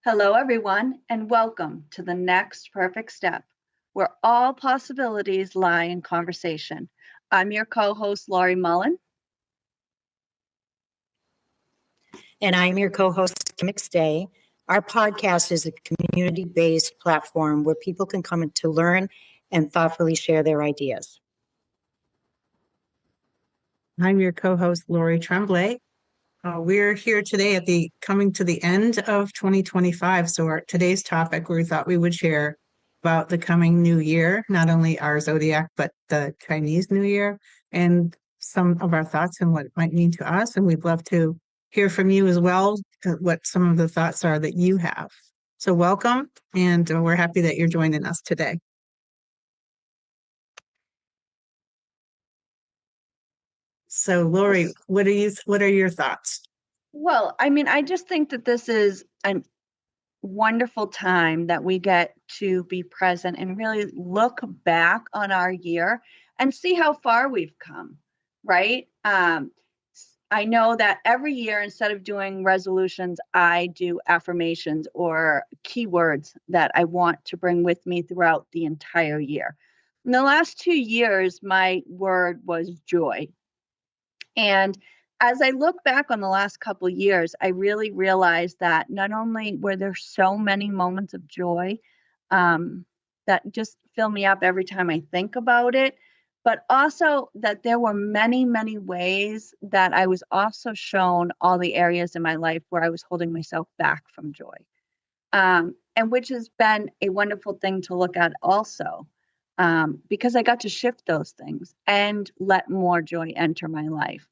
Hello, everyone, and welcome to the Next Perfect Step, where all possibilities lie in conversation. I'm your co host, Laurie Mullen. And I'm your co-host, Kim McStay. Our podcast is a community-based platform where people can come to learn and thoughtfully share their ideas. I'm your co-host, Laurie Tremblay. We're here today coming to the end of 2025. So today's topic, we thought we would share about the coming new year, not only our zodiac, but the Chinese New Year, and some of our thoughts and what it might mean to us. And we'd love to hear from you as well, what some of the thoughts are that you have. So welcome, and we're happy that you're joining us today. So Laurie, what are your thoughts? Well, I just think that this is a wonderful time that we get to be present and really look back on our year and see how far we've come, right? I know that every year, instead of doing resolutions, I do affirmations or keywords that I want to bring with me throughout the entire year. In the last 2 years, my word was joy. And as I look back on the last couple of years, I really realized that not only were there so many moments of joy that just fill me up every time I think about it, but also that there were many, many ways that I was also shown all the areas in my life where I was holding myself back from joy. And which has been a wonderful thing to look at also, because I got to shift those things and let more joy enter my life.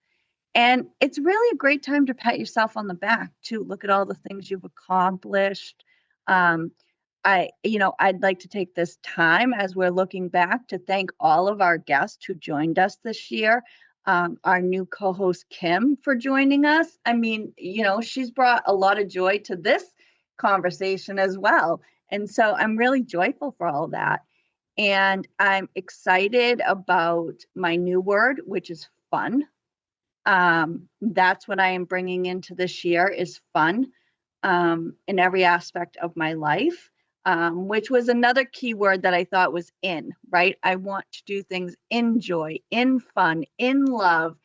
And it's really a great time to pat yourself on the back to look at all the things you've accomplished. I'd like to take this time as we're looking back to thank all of our guests who joined us this year. Our new co-host Kim for joining us. She's brought a lot of joy to this conversation as well. And so I'm really joyful for all that. And I'm excited about my new word, which is fun. That's what I am bringing into this year is fun in every aspect of my life, which was another key word that I thought was in, right? I want to do things in joy, in fun, in love,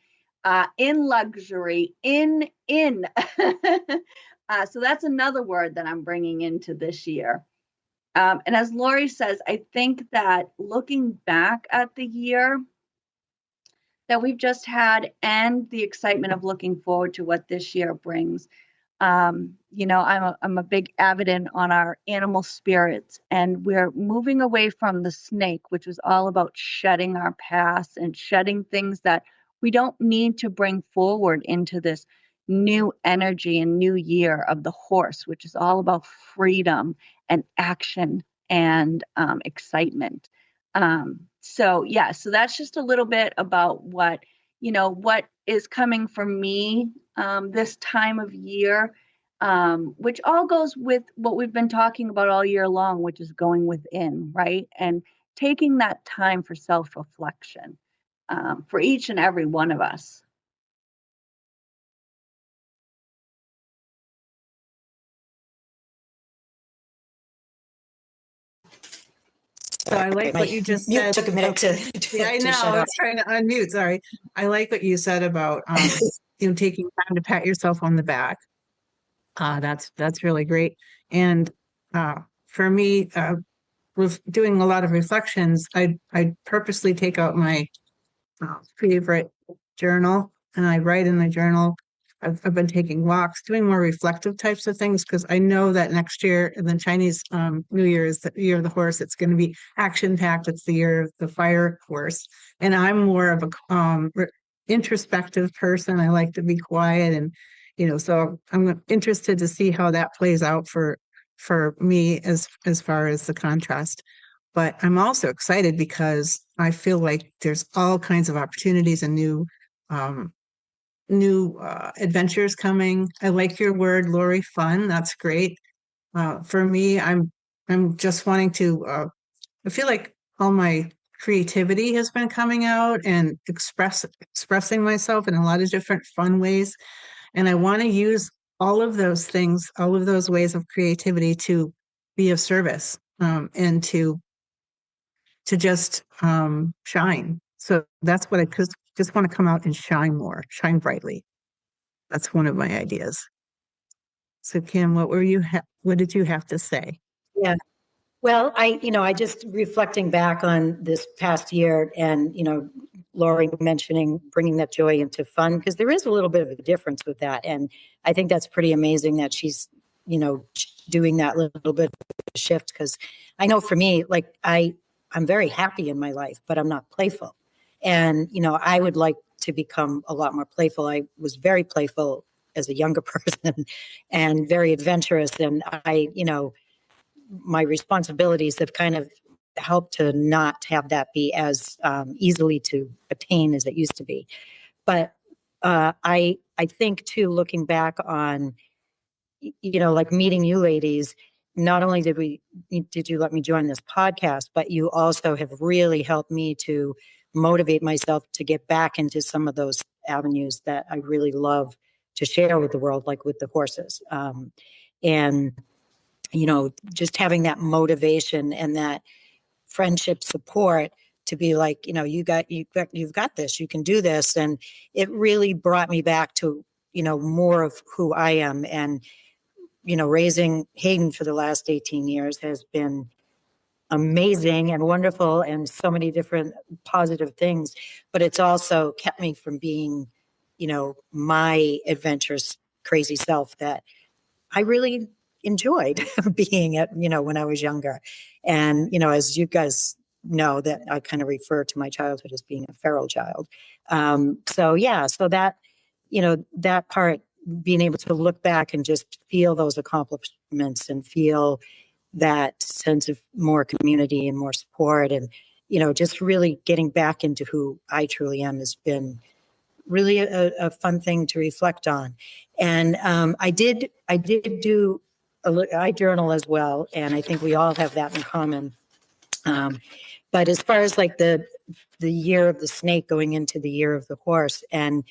in luxury, in. So that's another word that I'm bringing into this year. And as Laurie says, I think that looking back at the year that we've just had and the excitement of looking forward to what this year brings. I'm a big advocate on our animal spirits, and we're moving away from the snake, which was all about shedding our past and shedding things that we don't need to bring forward into this new energy and new year of the horse, which is all about freedom and action and excitement. So that's just a little bit about what is coming for me this time of year, which all goes with what we've been talking about all year long, which is going within, right? And taking that time for self-reflection for each and every one of us. So I like what you just said. Took a minute to yeah, I know. I was trying to unmute. Sorry. I like what you said about taking time to pat yourself on the back. That's really great. And for me, with doing a lot of reflections, I purposely take out my favorite journal and I write in the journal. I've been taking walks, doing more reflective types of things because I know that next year, and the Chinese New Year is the year of the horse. It's going to be action packed. It's the year of the fire horse, and I'm more of a introspective person. I like to be quiet, and so I'm interested to see how that plays out for me as far as the contrast. But I'm also excited because I feel like there's all kinds of opportunities and new adventures coming. I like your word, Laurie, fun. That's great. For me, I'm just wanting to. I feel like all my creativity has been coming out and expressing myself in a lot of different fun ways, and I want to use all of those things, all of those ways of creativity to be of service, and to just shine. So that's what I just want to come out and shine more, shine brightly. That's one of my ideas. So Kim, what did you have to say? Yeah. Well, I just reflecting back on this past year and, Laurie mentioning bringing that joy into fun, because there is a little bit of a difference with that. And I think that's pretty amazing that she's, doing that little bit of a shift. Because I know for me, like I'm very happy in my life, but I'm not playful. And, I would like to become a lot more playful. I was very playful as a younger person and very adventurous. And my responsibilities have kind of helped to not have that be as easily to attain as it used to be. But I think too, looking back on, like meeting you ladies, not only did you let me join this podcast, but you also have really helped me to motivate myself to get back into some of those avenues that I really love to share with the world, like with the horses. And just having that motivation and that friendship support to be like, you've got this, you can do this. And it really brought me back to, more of who I am. And, raising Hayden for the last 18 years has been amazing and wonderful and so many different positive things, but it's also kept me from being, my adventurous, crazy self that I really enjoyed being at, when I was younger. And, as you guys know, that I kind of refer to my childhood as being a feral child. So that, that part, being able to look back and just feel those accomplishments and feel that sense of more community and more support and, just really getting back into who I truly am has been really a fun thing to reflect on. And I did do I journal as well, and I think we all have that in common. But as far as like the year of the snake going into the year of the horse, and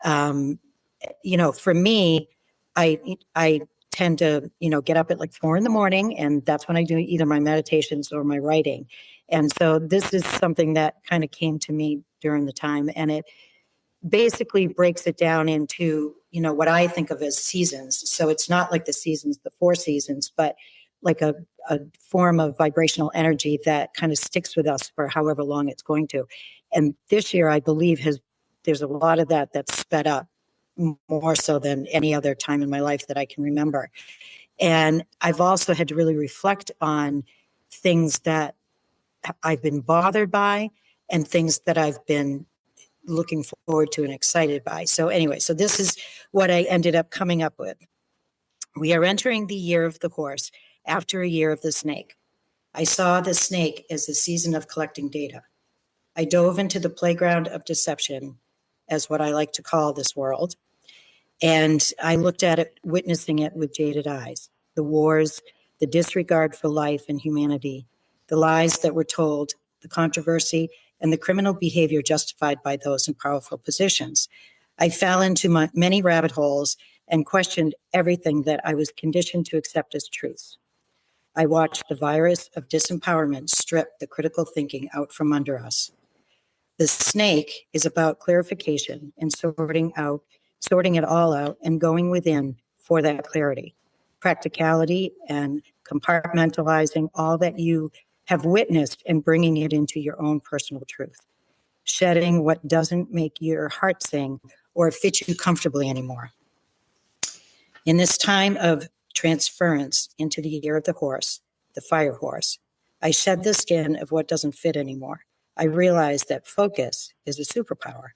for me, I tend to get up at like 4 a.m, and that's when I do either my meditations or my writing. And so this is something that kind of came to me during the time, and it basically breaks it down into, what I think of as seasons. So it's not like the seasons, the 4 seasons, but like a form of vibrational energy that kind of sticks with us for however long it's going to. And this year, I believe there's a lot of that that's sped up more so than any other time in my life that I can remember. And I've also had to really reflect on things that I've been bothered by and things that I've been looking forward to and excited by. So anyway, so this is what I ended up coming up with. We are entering the year of the horse after a year of the snake. I saw the snake as a season of collecting data. I dove into the playground of deception, as what I like to call this world, and I looked at it, witnessing it with jaded eyes. The wars, the disregard for life and humanity, the lies that were told, the controversy, and the criminal behavior justified by those in powerful positions. I fell into many rabbit holes and questioned everything that I was conditioned to accept as truths. I watched the virus of disempowerment strip the critical thinking out from under us. The snake is about clarification and sorting it all out and going within for that clarity, practicality, and compartmentalizing all that you have witnessed and bringing it into your own personal truth, shedding what doesn't make your heart sing or fit you comfortably anymore. In this time of transference into the year of the horse, the fire horse, I shed the skin of what doesn't fit anymore. I realized that focus is a superpower,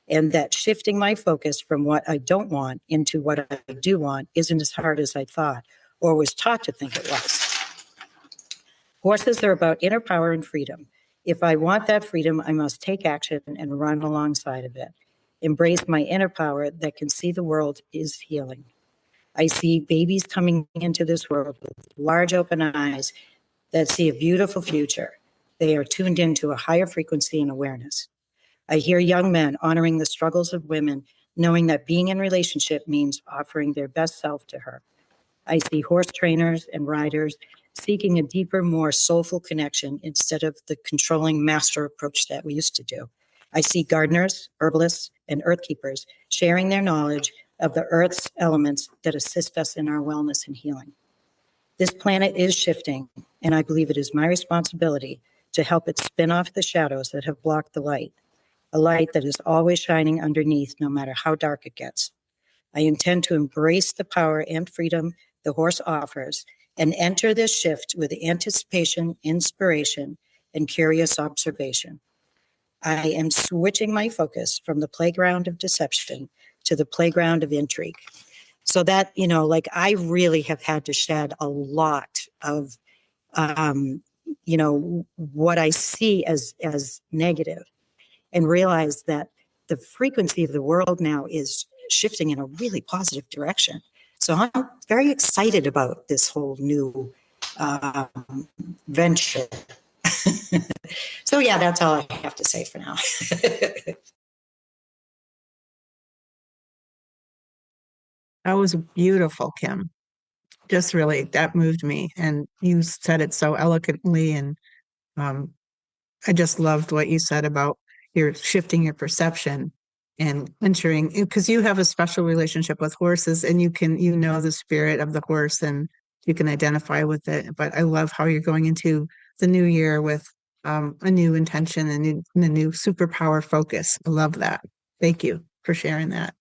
and that shifting my focus from what I don't want into what I do want isn't as hard as I thought or was taught to think it was. Horses are about inner power and freedom. If I want that freedom, I must take action and run alongside of it. Embrace my inner power that can see the world is healing. I see babies coming into this world with large open eyes that see a beautiful future. They are tuned into a higher frequency and awareness. I hear young men honoring the struggles of women knowing that being in relationship means offering their best self to her. I see horse trainers and riders seeking a deeper, more soulful connection instead of the controlling master approach that we used to do. I see gardeners, herbalists, and earth keepers sharing their knowledge of the earth's elements that assist us in our wellness and healing. This planet is shifting, and I believe it is my responsibility to help it spin off the shadows that have blocked the light, a light that is always shining underneath no matter how dark it gets. I intend to embrace the power and freedom the horse offers and enter this shift with anticipation, inspiration, and curious observation. I am switching my focus from the playground of deception to the playground of intrigue. So that, like I really have had to shed a lot of, what I see as negative and realize that the frequency of the world now is shifting in a really positive direction. So I'm very excited about this whole new venture. So yeah, that's all I have to say for now. That was beautiful, Kim. Just really, that moved me. And you said it so eloquently. And um, I just loved what you said about your shifting your perception and entering, because you have a special relationship with horses and you know the spirit of the horse and you can identify with it. But I love how you're going into the new year with a new intention and a new superpower focus. I love that. Thank you for sharing that.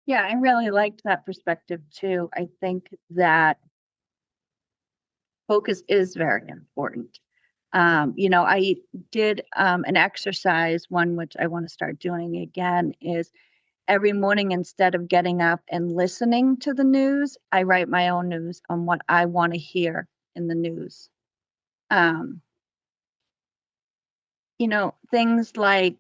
Yeah, I really liked that perspective too. I think that focus is very important. I did an exercise, one which I want to start doing again, is every morning instead of getting up and listening to the news, I write my own news on what I want to hear in the news. Um, things like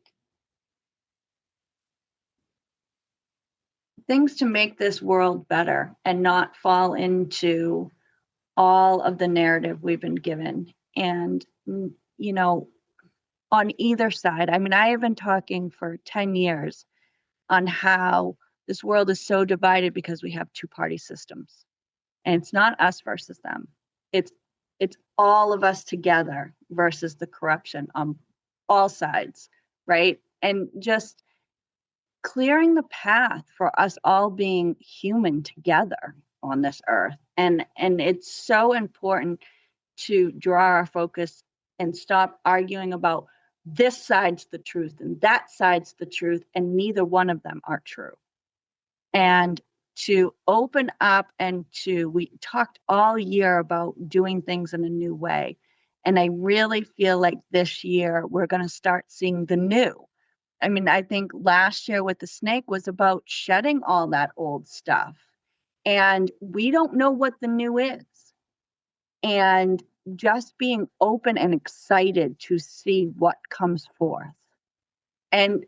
things to make this world better and not fall into all of the narrative we've been given. And, on either side, I mean, I have been talking for 10 years on how this world is so divided because we have two-party systems. And it's not us versus them. It's all of us together versus the corruption on all sides, right? And just clearing the path for us all being human together on this earth. And it's so important to draw our focus and stop arguing about this side's the truth and that side's the truth, and neither one of them are true. And to open up we talked all year about doing things in a new way. And I really feel like this year we're going to start seeing the new. I mean, I think last year with the snake was about shedding all that old stuff. And we don't know what the new is. And just being open and excited to see what comes forth and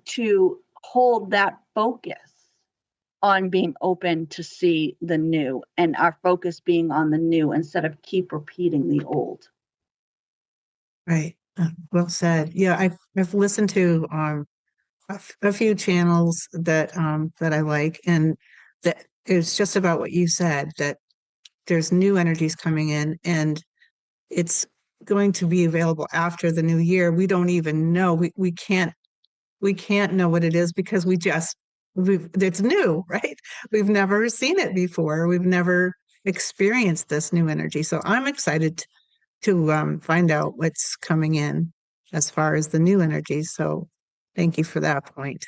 to hold that focus on being open to see the new and our focus being on the new instead of keep repeating the old. Right. Well said. Yeah, I've listened to a few channels that I like, and that it's just about what you said, that there's new energies coming in, and it's going to be available after the new year. We don't even know. We can't know what it is because it's new, right? We've never seen it before. We've never experienced this new energy. So I'm excited to find out what's coming in as far as the new energy. So thank you for that point.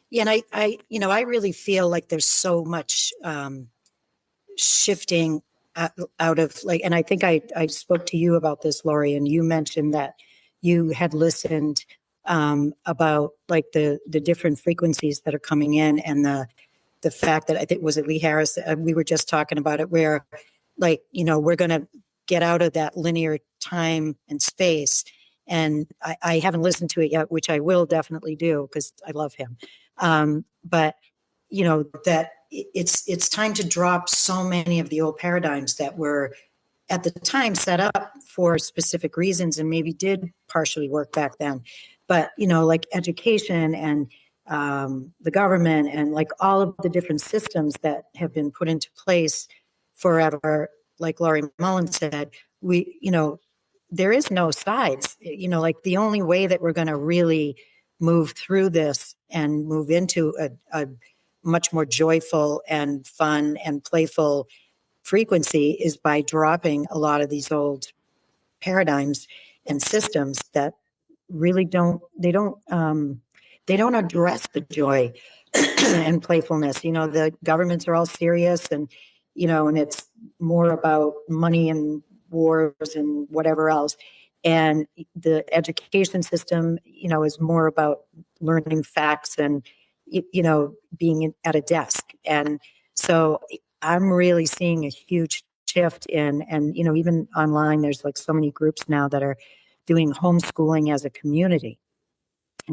Yeah, and I really feel like there's so much shifting out of like, and I think I spoke to you about this, Laurie, and you mentioned that you had listened about like the different frequencies that are coming in, and the fact that I think was it Lee Harris, we were just talking about it, where like, we're going to get out of that linear time and space. And I haven't listened to it yet, which I will definitely do because I love him. But that it's time to drop so many of the old paradigms that we're at the time set up for specific reasons and maybe did partially work back then. But, like education and the government and like all of the different systems that have been put into place forever, like Laurie Mullen said, there is no sides, like the only way that we're going to really move through this and move into a much more joyful and fun and playful frequency is by dropping a lot of these old paradigms and systems that really they don't address the joy and playfulness. The governments are all serious and it's more about money and wars and whatever else. And the education system, is more about learning facts and, being at a desk. And so I'm really seeing a huge shift and even online, there's like so many groups now that are doing homeschooling as a community,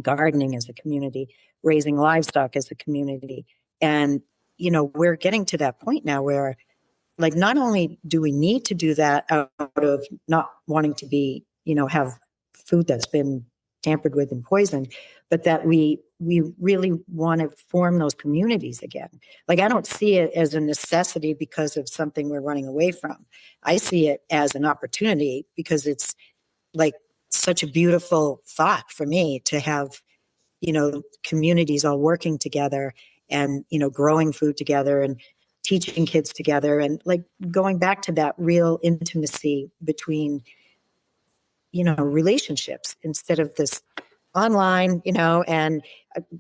gardening as a community, raising livestock as a community. And, we're getting to that point now where, like, not only do we need to do that out of not wanting to be, have food that's been tampered with and poisoned, but that we really want to form those communities again. Like, I don't see it as a necessity because of something we're running away from. I see it as an opportunity because it's like such a beautiful thought for me to have, communities all working together and, growing food together and teaching kids together and like going back to that real intimacy between, relationships instead of this online, and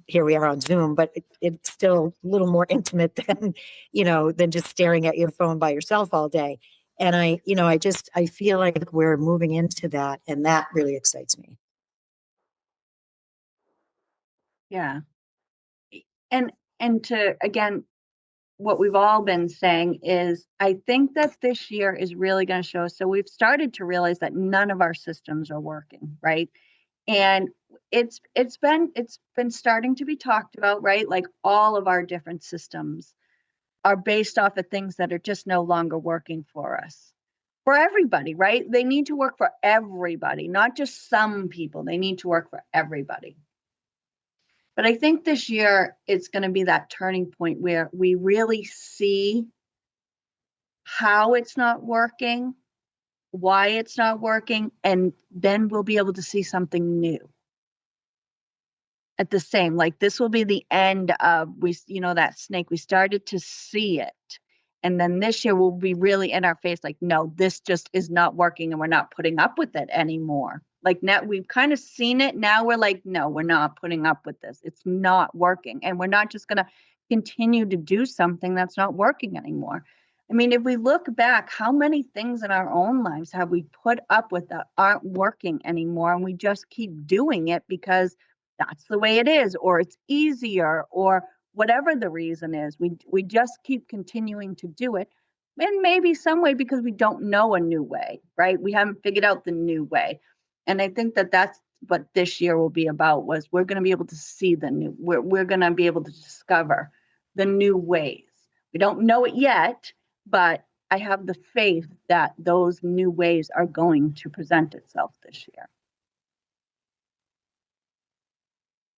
here we are on Zoom, but it's still a little more intimate than, than just staring at your phone by yourself all day. And I feel like we're moving into that, and that really excites me. Yeah. And to, again, what we've all been saying is, I think that this year is really going to show us. So we've started to realize that none of our systems are working, right? And it's been starting to be talked about, right? Like all of our different systems are based off of things that are just no longer working for us. For everybody, right? They need to work for everybody, not just some people. They need to work for everybody. But I think this year it's going to be that turning point where we really see how it's not working, why it's not working, and then we'll be able to see something new. At the same, like this will be the end of that snake. We started to see it. And then this year we'll be really in our face, like, no, this just is not working and we're not putting up with it anymore. Like now we've kind of seen it. Now we're like, no, we're not putting up with this. It's not working. And we're not just going to continue to do something that's not working anymore. I mean, if we look back, how many things in our own lives have we put up with that aren't working anymore? And we just keep doing it because that's the way it is, or it's easier, or whatever the reason is. We just keep continuing to do it. And maybe some way because we don't know a new way, right? We haven't figured out the new way. And I think that that's what this year will be about, was we're going to be able to see the new, we're going to be able to discover the new ways. We don't know it yet, but I have the faith that those new ways are going to present itself this year.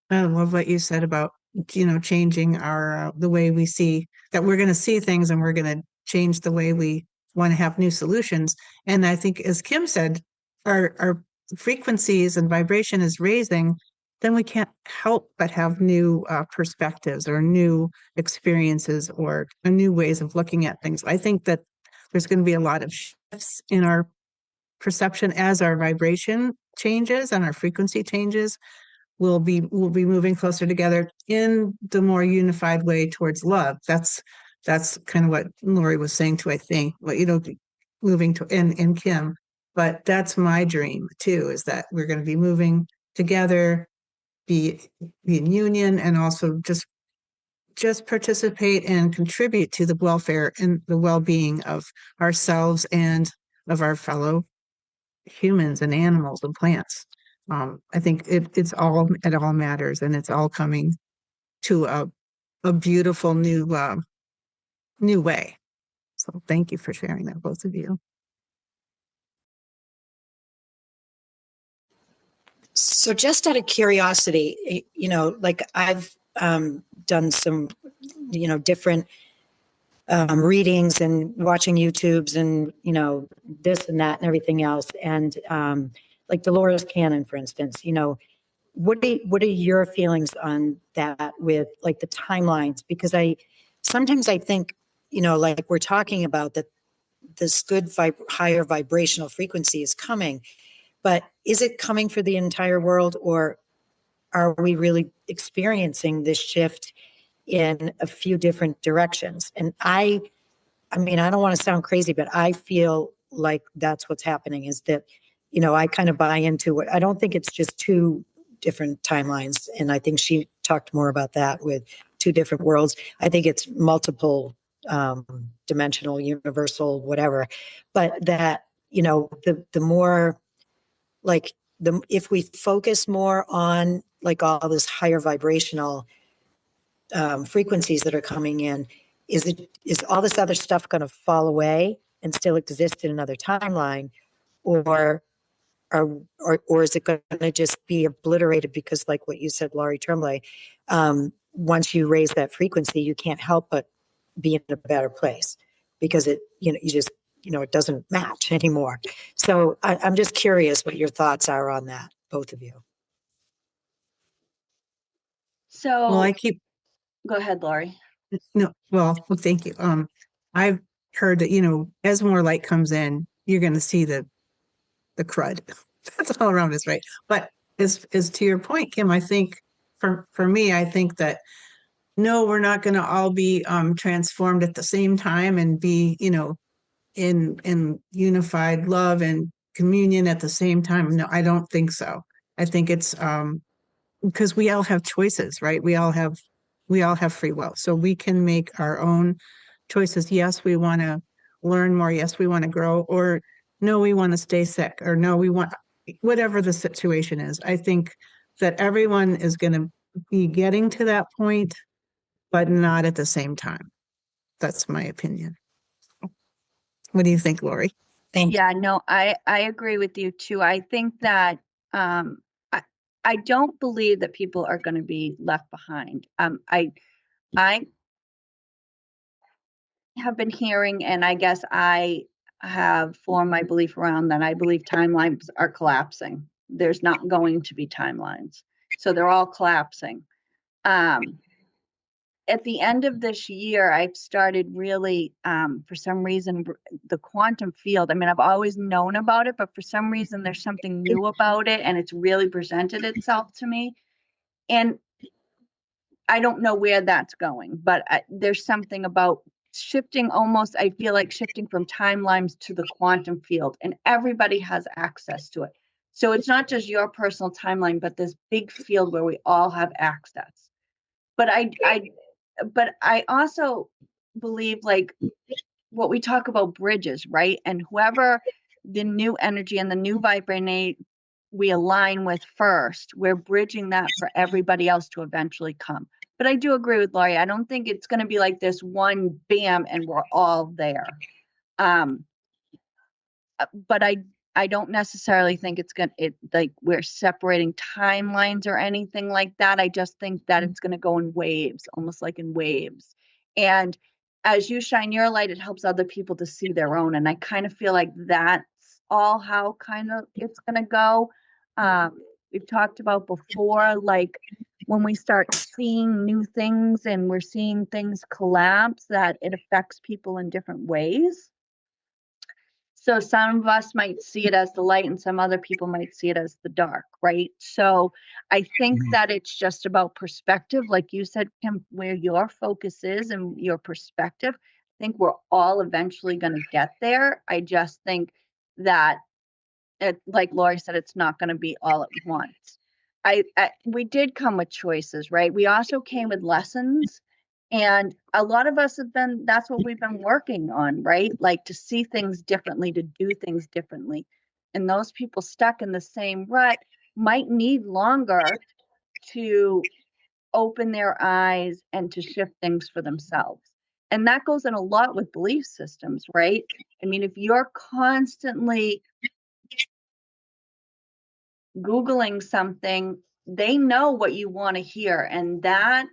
I love what you said about, changing our, the way we see, that we're going to see things and we're going to change the way we want to have new solutions. And I think, as Kim said, our frequencies and vibration is raising, then we can't help but have new perspectives or new experiences or new ways of looking at things. I think that there's going to be a lot of shifts in our perception as our vibration changes and our frequency changes. We'll be moving closer together in the more unified way towards love. That's kind of what Laurie was saying too, I think. But moving to in Kim. But that's my dream too, is that we're going to be moving together, be in union, and also just participate and contribute to the welfare and the well-being of ourselves and of our fellow humans and animals and plants. I think it all matters, and it's all coming to a beautiful new way. So thank you for sharing that, both of you. So just out of curiosity, like I've done some, different readings and watching YouTubes and, this and that and everything else. And like Dolores Cannon, for instance, what are your feelings on that with like the timelines? Because sometimes I think, like we're talking about that this good higher vibrational frequency is coming, but is it coming for the entire world, or are we really experiencing this shift in a few different directions? And I mean, I don't want to sound crazy, but I feel like that's what's happening, is that, I kind of buy into it. I don't think it's just two different timelines. And I think she talked more about that with two different worlds. I think it's multiple dimensional, universal, whatever. But that, the more like if we focus more on like all this higher vibrational frequencies that are coming in, is all this other stuff going to fall away and still exist in another timeline, or or is it going to just be obliterated? Because like what you said, Laurie Tremblay, once you raise that frequency, you can't help but be in a better place, because you just, it doesn't match anymore. So I'm just curious what your thoughts are on that, both of you. So Well, go ahead, Laurie. no, well, thank you. I've heard that, as more light comes in, you're going to see the crud that's all around us, right? But as to your point, Kim, I think for me, I think that no, we're not going to all be transformed at the same time and be, in unified love and communion at the same time. No, I don't think so. I think it's because we all have choices, right? We all have free will, so we can make our own choices. Yes, we want to learn more. Yes, we want to grow, or no, we want to stay sick, or no, we want whatever the situation is. I think that everyone is going to be getting to that point, but not at the same time. That's my opinion. What do you think, Lori? Thank you. Yeah, no, I agree with you too. I think that um, I I don't believe that people are going to be left behind. I have been hearing, and I guess I have formed my belief around that. I believe timelines are collapsing. There's not going to be timelines, so they're all collapsing. Um, at the end of this year, I've started really, for some reason, the quantum field. I mean, I've always known about it, but for some reason, there's something new about it, and it's really presented itself to me. And I don't know where that's going, but there's something about shifting, almost, I feel like shifting from timelines to the quantum field, and everybody has access to it. So it's not just your personal timeline, but this big field where we all have access. But I also believe, like, what we talk about bridges, right? And whoever the new energy and the new vibrate we align with first, we're bridging that for everybody else to eventually come. But I do agree with Laurie. I don't think it's going to be like this one bam and we're all there. Um, but I don't necessarily think it's going to, like we're separating timelines or anything like that. I just think that it's going to go in waves, almost like in waves. And as you shine your light, it helps other people to see their own. And I kind of feel like that's all how kind of it's going to go. We've talked about before, like when we start seeing new things and we're seeing things collapse, that it affects people in different ways. So some of us might see it as the light and some other people might see it as the dark, right? So I think that it's just about perspective. Like you said, Kim, where your focus is and your perspective. I think we're all eventually going to get there. I just think that, like Laurie said, it's not going to be all at once. We did come with choices, right? We also came with lessons. And a lot of us have been, that's what we've been working on, right? Like to see things differently, to do things differently. And those people stuck in the same rut might need longer to open their eyes and to shift things for themselves. And that goes in a lot with belief systems, right? I mean, if you're constantly Googling something, they know what you want to hear. And that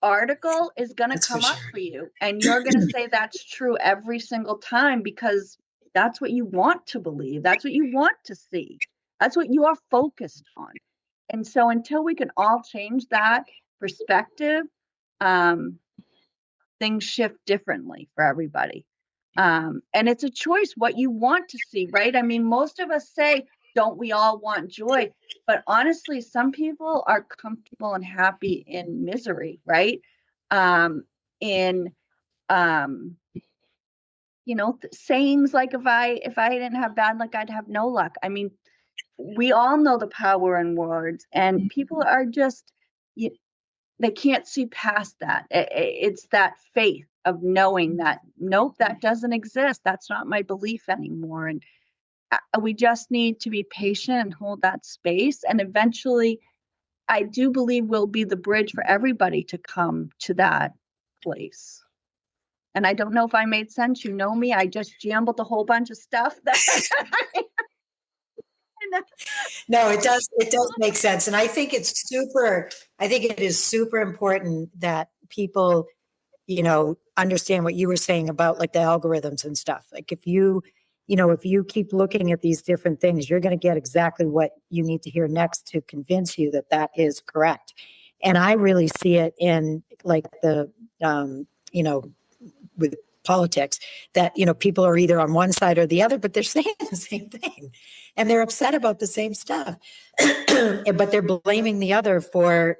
article is going to That's for come up sure. for you. And you're going to say that's true every single time because that's what you want to believe. That's what you want to see. That's what you are focused on. And so until we can all change that perspective, things shift differently for everybody. And it's a choice what you want to see, right? I mean, most of us say, don't we all want joy? But honestly, some people are comfortable and happy in misery, right? In sayings like if I didn't have bad luck, I'd have no luck. I mean, we all know the power in words, and people are just they can't see past that. It's that faith of knowing that, nope, that doesn't exist. That's not my belief anymore. And we just need to be patient and hold that space. And eventually, I do believe we'll be the bridge for everybody to come to that place. And I don't know if I made sense. You know me, I just jambled a whole bunch of stuff. No, it does. It does make sense. And I think it is super important that people, understand what you were saying about like the algorithms and stuff. Like if you keep looking at these different things, you're going to get exactly what you need to hear next to convince you that that is correct. And I really see it in like with politics that, people are either on one side or the other, but they're saying the same thing and they're upset about the same stuff, but they're blaming the other for,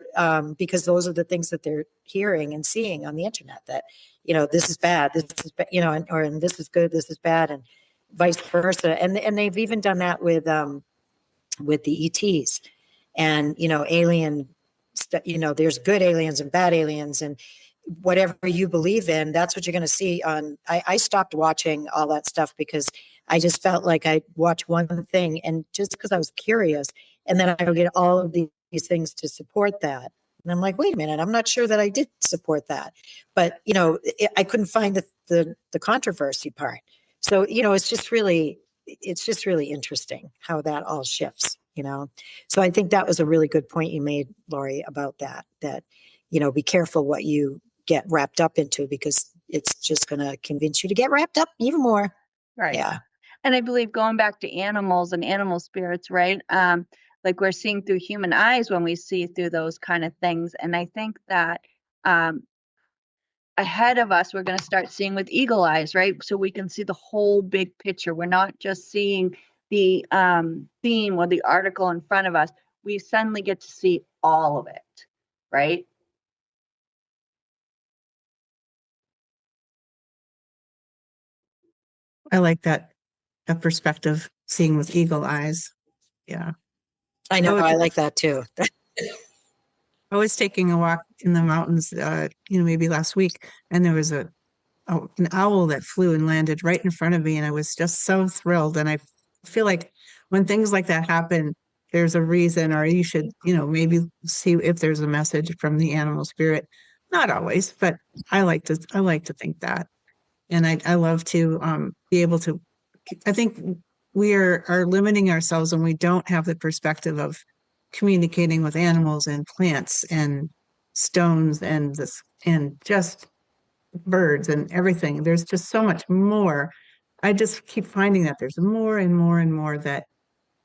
because those are the things that they're hearing and seeing on the internet that, this is bad, this is, and this is good, this is bad, and vice versa. And they've even done that with the ETs and, alien, there's good aliens and bad aliens, and whatever you believe in, that's what you're going to see on. I stopped watching all that stuff because I just felt like I watched one thing and just because I was curious, and then I would get all of these things to support that. And I'm like, wait a minute, I'm not sure that I did support that. But, I couldn't find the controversy part. So, it's just really interesting how that all shifts, So I think that was a really good point you made, Laurie, about that, be careful what you get wrapped up into because it's just going to convince you to get wrapped up even more. Right. Yeah. And I believe going back to animals and animal spirits, right? Like we're seeing through human eyes when we see through those kind of things. And I think that ahead of us, we're going to start seeing with eagle eyes, right? So we can see the whole big picture. We're not just seeing the theme or the article in front of us. We suddenly get to see all of it, right? I like that perspective, seeing with eagle eyes. Yeah. I know. I like that too. I was taking a walk in the mountains, maybe last week, and there was an owl that flew and landed right in front of me, and I was just so thrilled. And I feel like when things like that happen, there's a reason, or you should, maybe see if there's a message from the animal spirit. Not always, but I like to think that, and I love to be able to. I think we are limiting ourselves when we don't have the perspective of communicating with animals and plants and stones and just birds and everything. There's just so much more. I just keep finding that there's more and more and more, that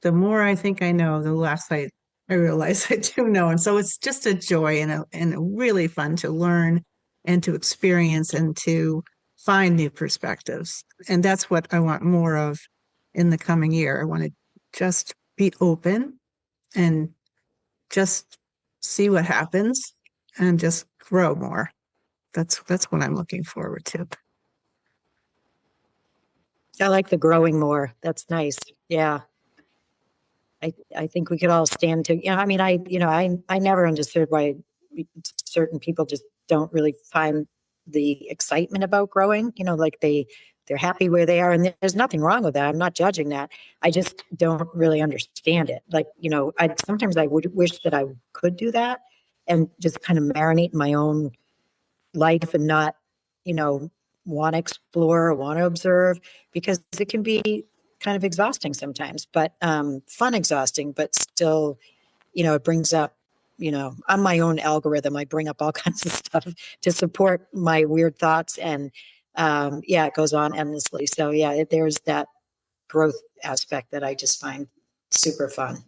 the more I think I know, the less I realize I do know. And so it's just a joy and really fun to learn and to experience and to find new perspectives. And that's what I want more of in the coming year. I want to just be open and just see what happens and just grow more. That's what I'm looking forward to. I like the growing more. That's nice. Yeah. I think we could all stand to, I mean, I never understood why certain people just don't really find the excitement about growing, like they're happy where they are. And there's nothing wrong with that. I'm not judging that. I just don't really understand it. Like, sometimes I would wish that I could do that and just kind of marinate in my own life and not, want to explore or want to observe, because it can be kind of exhausting sometimes, but fun exhausting, but still, it brings up, I'm my own algorithm. I bring up all kinds of stuff to support my weird thoughts. And it goes on endlessly. So yeah, there's that growth aspect that I just find super fun.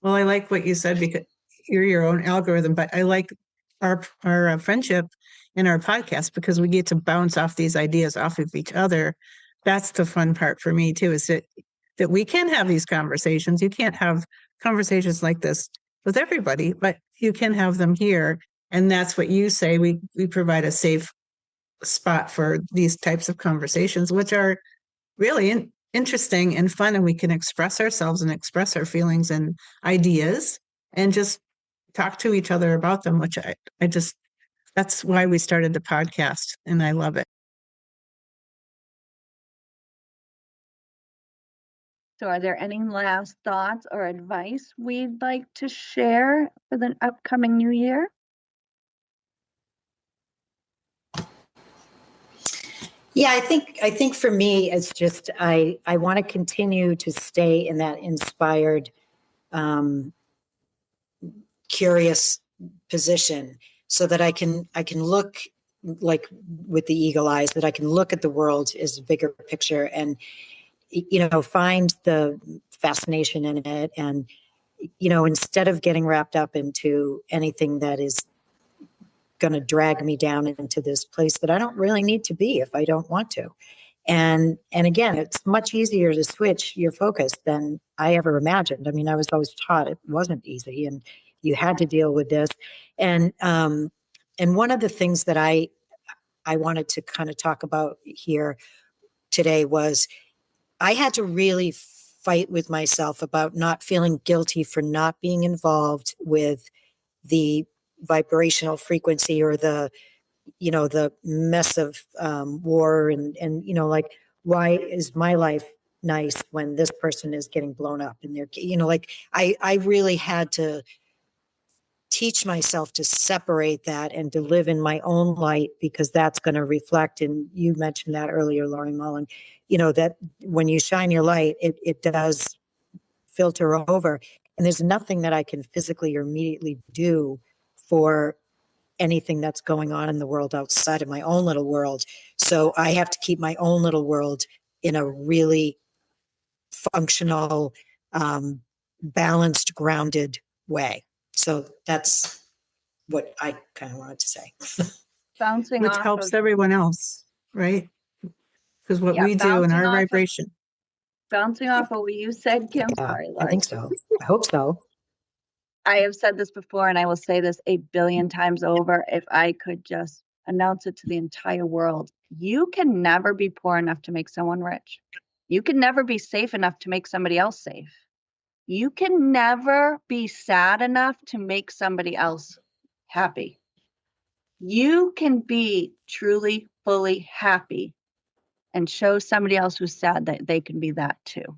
Well, I like what you said because you're your own algorithm, but I like our friendship and our podcast because we get to bounce off these ideas off of each other. That's the fun part for me too, is that we can have these conversations. You can't have conversations like this with everybody, but you can have them here. And that's what you say. We provide a safe spot for these types of conversations, which are really interesting and fun, and we can express ourselves and express our feelings and ideas and just talk to each other about them, which I just, that's why we started the podcast, and I love it. So are there any last thoughts or advice we'd like to share for the upcoming new year? Yeah, I think for me, it's just, I want to continue to stay in that inspired, curious position so that I can look like with the eagle eyes, that I can look at the world as a bigger picture and, find the fascination in it. And, instead of getting wrapped up into anything that is going to drag me down into this place that I don't really need to be if I don't want to. And again, it's much easier to switch your focus than I ever imagined. I mean, I was always taught it wasn't easy and you had to deal with this. And one of the things that I wanted to kind of talk about here today was I had to really fight with myself about not feeling guilty for not being involved with the vibrational frequency or the mess of war and like, why is my life nice when this person is getting blown up and they're like, I really had to teach myself to separate that and to live in my own light, because that's going to reflect, and you mentioned that earlier, Laurie Mullen, that when you shine your light, it does filter over, and there's nothing that I can physically or immediately do for anything that's going on in the world outside of my own little world. So I have to keep my own little world in a really functional, balanced, grounded way. So that's what I kind of wanted to say. Bouncing Which off helps of, everyone else, right? Because what yeah, we do in bouncing our off of, vibration. bouncing off of what you said, Kim. Yeah, Sorry, I Laurie. think so. I hope so. I have said this before, and I will say this a billion times over. If I could just announce it to the entire world, you can never be poor enough to make someone rich. You can never be safe enough to make somebody else safe. You can never be sad enough to make somebody else happy. You can be truly, fully happy and show somebody else who's sad that they can be that too.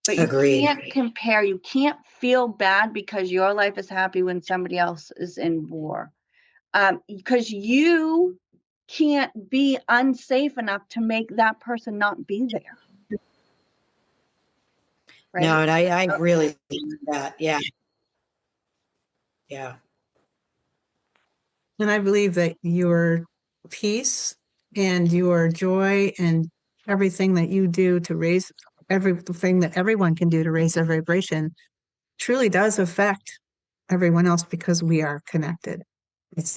But you Agreed. can't compare. You can't feel bad because your life is happy when somebody else is in war. Because you can't be unsafe enough to make that person not be there. Right? No, and I really believe that. Yeah. Yeah. And I believe that your peace and your joy and everything that you do to raise everything that everyone can do to raise their vibration truly does affect everyone else because we are connected.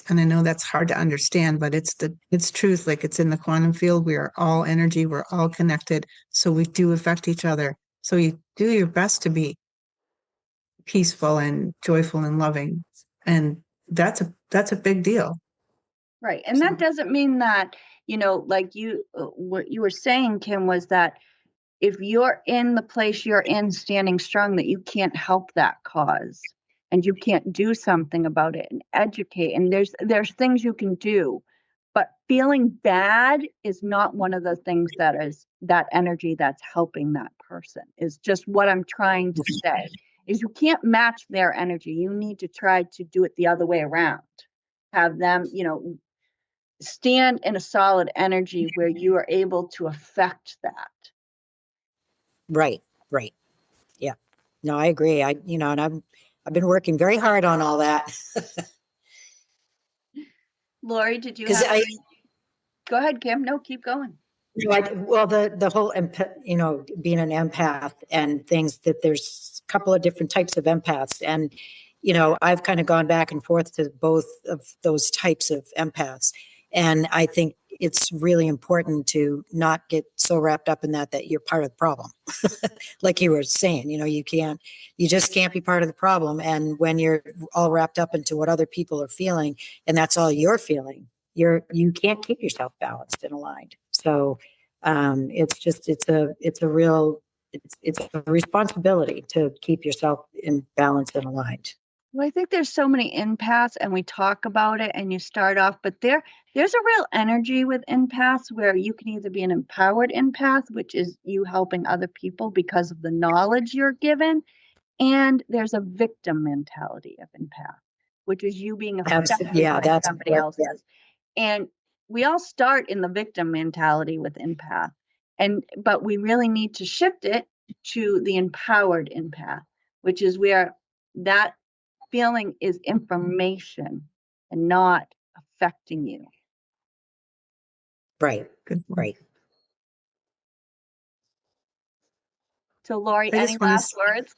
And I know that's hard to understand, but it's truth. Like, it's in the quantum field. We are all energy. We're all connected. So we do affect each other. So you do your best to be peaceful and joyful and loving. And that's a big deal. Right. And that doesn't mean that, like what you were saying, Kim, was that if you're in the place you're in standing strong, that you can't help that cause and you can't do something about it and educate. And there's things you can do, but feeling bad is not one of the things that is that energy that's helping that person, is just what I'm trying to say, is you can't match their energy. You need to try to do it the other way around. Have them, stand in a solid energy where you are able to affect that. Right. Yeah. No, I agree. And I've been working very hard on all that. Laurie, did you 'Cause have? Go ahead, Kim. No, keep going. Well, the whole, being an empath and things, that there's a couple of different types of empaths. And, I've kind of gone back and forth to both of those types of empaths. And I think it's really important to not get so wrapped up in that you're part of the problem. Like you were saying, you just can't be part of the problem. And when you're all wrapped up into what other people are feeling, and that's all you're feeling, you can't keep yourself balanced and aligned. So it's a responsibility to keep yourself in balance and aligned. Well, I think there's so many empaths, and we talk about it and you start off, but there's a real energy with empaths where you can either be an empowered empath, which is you helping other people because of the knowledge you're given, and there's a victim mentality of empath, which is you being affected Yeah, by that's somebody important. else's. And we all start in the victim mentality with empath, but we really need to shift it to the empowered empath, which is where that feeling is information and not affecting you. Right. Good. Right. So, Laurie, I any just want last to words?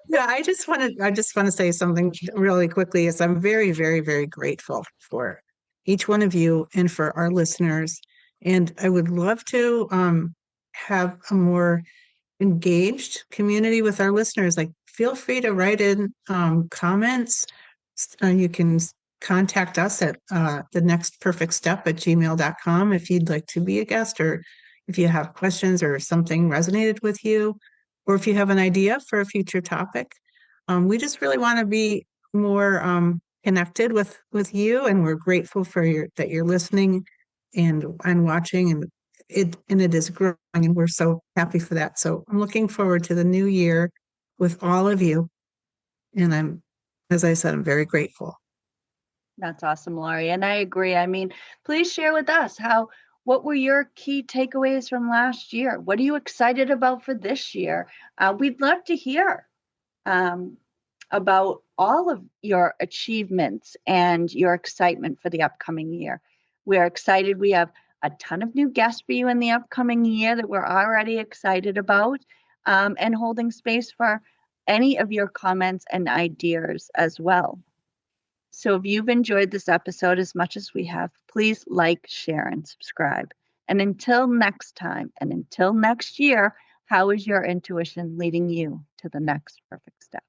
Yeah, I just want to say something really quickly. Is I'm very, very, very grateful for each one of you and for our listeners. And I would love to have a more engaged community with our listeners. Like, feel free to write in comments. You can contact us at thenextperfectstep@gmail.com if you'd like to be a guest, or if you have questions or something resonated with you, or if you have an idea for a future topic. We just really want to be more connected with you, and we're grateful for that you're listening and watching, and it is growing, and we're so happy for that. So I'm looking forward to the new year with all of you, and as I said, I'm very grateful. That's awesome, Laurie. And I agree. I mean, please share with us what were your key takeaways from last year? What are you excited about for this year? We'd love to hear about all of your achievements and your excitement for the upcoming year. We're excited. We have a ton of new guests for you in the upcoming year that we're already excited about, and holding space for any of your comments and ideas as well. So if you've enjoyed this episode as much as we have, please like, share, and subscribe. And until next time, and until next year, how is your intuition leading you to the next perfect step?